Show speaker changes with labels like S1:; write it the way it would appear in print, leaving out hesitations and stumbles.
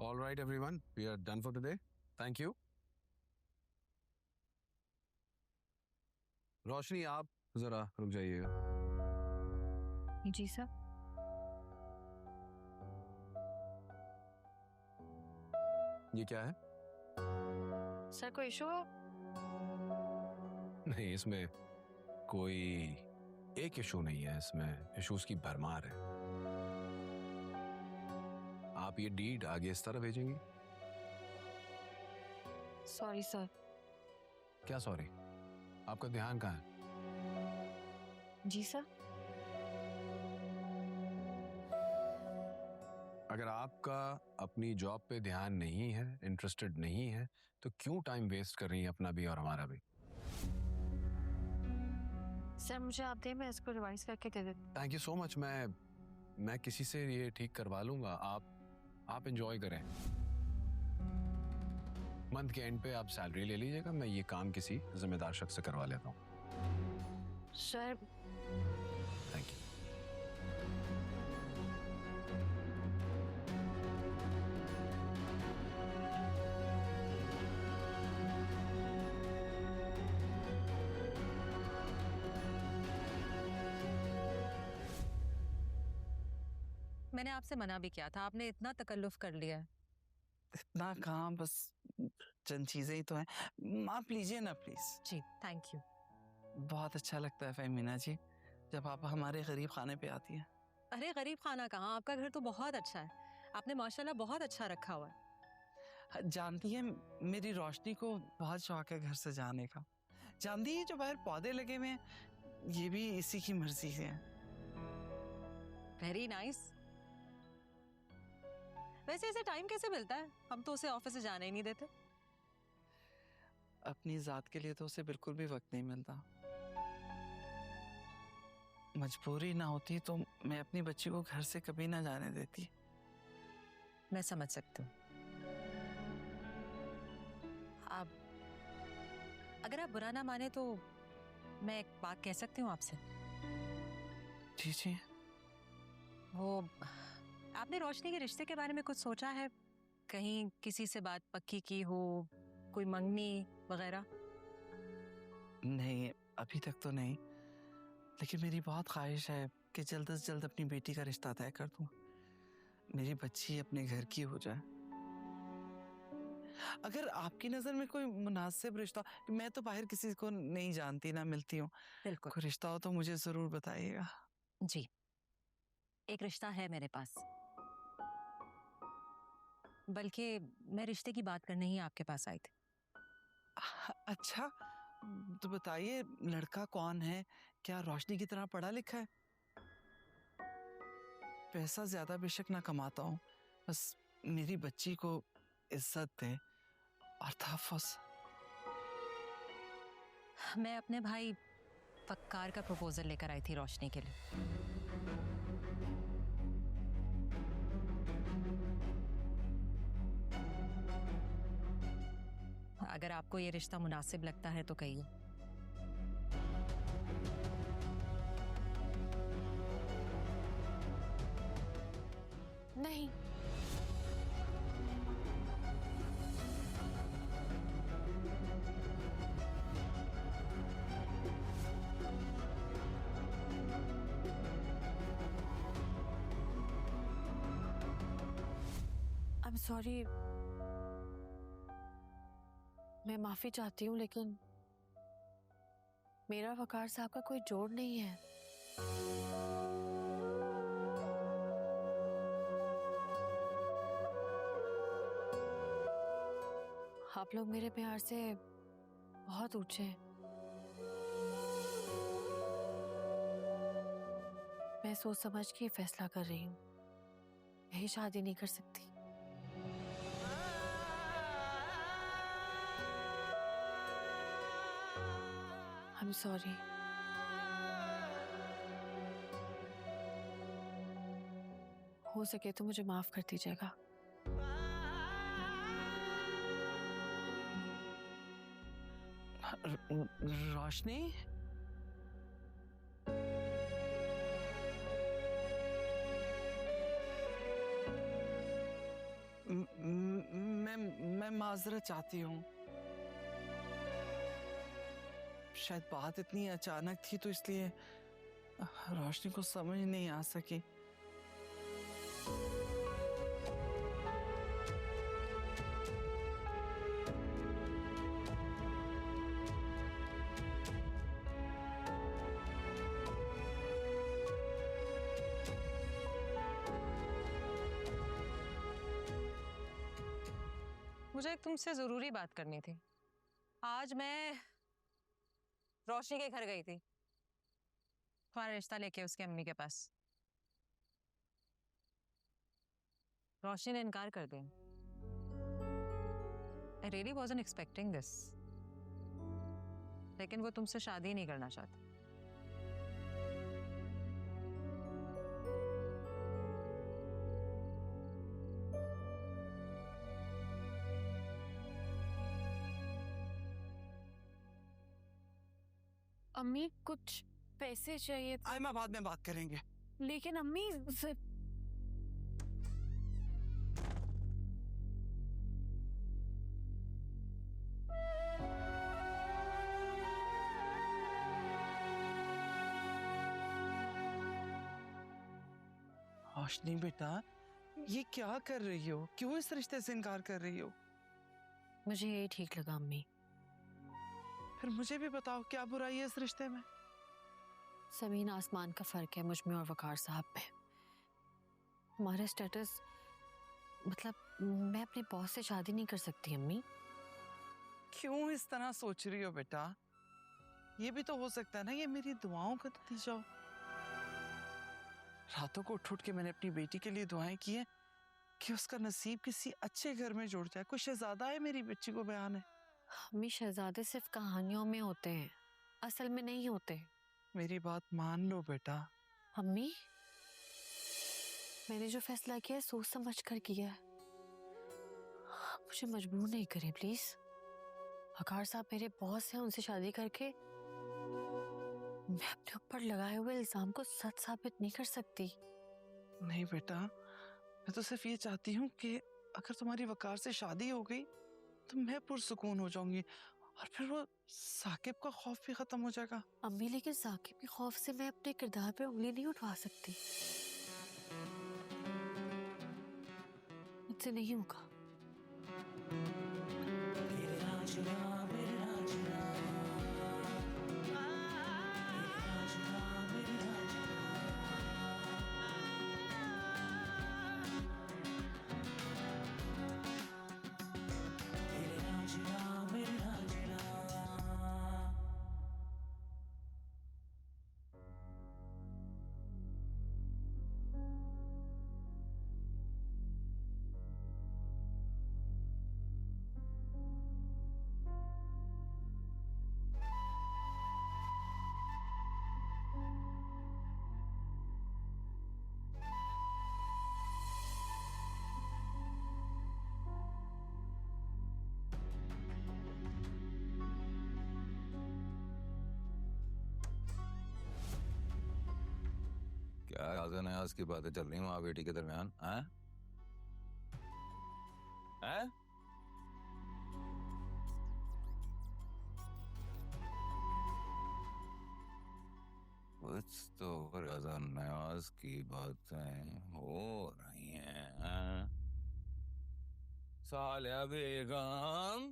S1: All right, everyone, we are done for today. Thank you. रोशनी, आप जरा रुक जाइएगा।
S2: जी सर।
S1: ये क्या है?
S2: सर कोई इशू है?
S1: नहीं, इसमें कोई एक इशू नहीं है, इसमें इश्यूज की भरमार है। आप ये डीड आगे इस तरह भेजेंगी?
S2: Sorry sir.
S1: क्या सॉरी? आपका ध्यान कहाँ है?
S2: जी सर।
S1: अगर आपका अपनी जॉब पे ध्यान नहीं है, इंटरेस्टेड नहीं है, तो क्यों टाइम वेस्ट कर रही है अपना भी और हमारा भी?
S2: सर मुझे आप दे, मैं इसको रिवाइज करके दे देती।
S1: Thank you so much. मैं किसी से ये ठीक करवा लूंगा। आप एंजॉय करें। मंथ के एंड पे आप सैलरी ले लीजिएगा, मैं ये काम किसी जिम्मेदार शख्स से करवा लेता हूँ।
S2: Sir
S1: thank you.
S3: मैंने आपसे मना भी किया था, आपने इतना तकल्लुफ कर लिया है।
S4: इतना कहाँ, बस चंद चीजें ही तो हैं। आप लीजिए ना प्लीज।
S3: Ji thank you.
S4: बहुत अच्छा लगता है फहमीना जी जब आप हमारे गरीब खाने पे आती हैं।
S3: अरे गरीब खाना कहाँ, आपका घर तो बहुत अच्छा है, आपने माशाल्लाह बहुत अच्छा रखा हुआ है।
S4: जानती है मेरी रोशनी को बहुत शौक है घर से जाने का। जानती है जो बाहर पौधे लगे हुए हैं ये भी इसी की मर्जी से हैं।
S3: Very nice. वैसे ऐसे टाइम कैसे मिलता है? हम तो उसे ऑफिस से जाने ही नहीं देते।
S4: अपनी जात के लिए तो उसे बिल्कुल भी वक्त नहीं मिलता। मजबूरी ना होती तो मैं अपनी बच्ची को घर से कभी ना जाने देती।
S3: मैं समझ सकती हूँ। आप अगर आप बुरा ना माने तो मैं एक बात कह सकती हूँ आपसे?
S4: जी जी।
S3: वो आपने रोशनी के रिश्ते के बारे में कुछ सोचा है? कहीं किसी से बात पक्की की हो, कोई मंगनी वगैरह?
S4: नहीं अभी तक तो नहीं, लेकिन मेरी बहुत ख्वाहिश है कि जल्द से जल्द अपनी बेटी का रिश्ता तय कर दूं। मेरी बच्ची अपने घर की हो जाए। अगर आपकी नजर में कोई मुनासिब रिश्ता, मैं तो बाहर किसी को नहीं जानती ना मिलती हूँ,
S3: बिल्कुल।
S4: कोई रिश्ता हो तो मुझे जरूर बताइएगा।
S3: जी एक रिश्ता है मेरे पास, बल्कि मैं रिश्ते की बात करने ही आपके पास आई थी।
S4: अच्छा तो बताइए लड़का कौन है? क्या रोशनी की तरह पढ़ा लिखा है? पैसा ज्यादा बेशक ना कमाता हूँ, बस मेरी बच्ची को इज्जत दे और तहफ़्फ़ुज़।
S3: मैं अपने भाई फक्कार का प्रपोजल लेकर आई थी रोशनी के लिए। अगर आपको ये रिश्ता मुनासिब लगता है तो कहिए।
S2: नहीं, आई एम सॉरी, मैं माफी चाहती हूँ लेकिन मेरा वकार साहब का कोई जोड़ नहीं है। आप लोग मेरे प्यार से बहुत ऊंचे हैं। मैं सोच समझ के फैसला कर रही हूँ, यही शादी नहीं कर सकती। I'm sorry. हो सके तो मुझे माफ कर दीजिएगा।
S4: रोशनी, मैं माजरत चाहती हूँ। शायद बात इतनी अचानक थी तो इसलिए रोशनी को समझ नहीं आ सकी।
S3: मुझे एक तुमसे जरूरी बात करनी थी। आज मैं रोशनी के घर गई थी तुम्हारा रिश्ता लेके उसकी अम्मी के पास। रोशनी ने इनकार कर दिया। I really wasn't expecting this, लेकिन वो तुमसे शादी नहीं करना चाहती।
S2: अम्मी कुछ पैसे चाहिए थे।
S4: आयमा बाद में बात करेंगे।
S2: लेकिन अम्मी
S4: रोशनी बेटा, ये क्या कर रही हो? क्यों इस रिश्ते से इनकार कर रही हो?
S2: मुझे यही ठीक लगा अम्मी।
S4: फिर मुझे भी बताओ क्या बुराई है इस रिश्ते में?
S2: जमीन आसमान का फर्क है मुझ में और वकार साहब में। हमारा स्टेटस, मतलब मैं अपने बॉस से शादी नहीं कर सकती अम्मी।
S4: क्यों इस तरह सोच रही हो बेटा? ये भी तो हो सकता है ना ये मेरी दुआओं का नतीजा हो। रातों को उठ उठ के मैंने अपनी बेटी के लिए दुआएं की है कि उसका नसीब किसी अच्छे घर में जुड़ जाए। कोई शहजादा है मेरी बच्ची को बयान है।
S2: अम्मी शहजादे सिर्फ कहानियों में होते हैं, असल में नहीं होते।
S4: मेरी बात मान लो बेटा।
S2: अम्मी मैंने जो फैसला किया है सोच समझ कर किया है। मुझे मजबूर नहीं करें प्लीज। वकार साहब मेरे बॉस हैं, उनसे शादी करके मैं अपने ऊपर लगाए हुए इल्जाम को सच साबित नहीं कर सकती।
S4: नहीं बेटा, मैं तो सिर्फ ये चाहती हूँ कि अगर तुम्हारी वकार से शादी हो गई तो मैं पुरसुकून हो जाऊंगी और फिर वो साकिब का खौफ भी खत्म हो जाएगा।
S2: अम्मी लेकिन साकिब के खौफ से मैं अपने किरदार पे उंगली नहीं उठा सकती। मुझसे नहीं होगा।
S5: क्या राजा नयाज की बातें चल रही माँ बेटी के दरमियान? हैं? हैं? कुछ तो राजा नयाज की बातें हो रही हैं। सालिया बेगम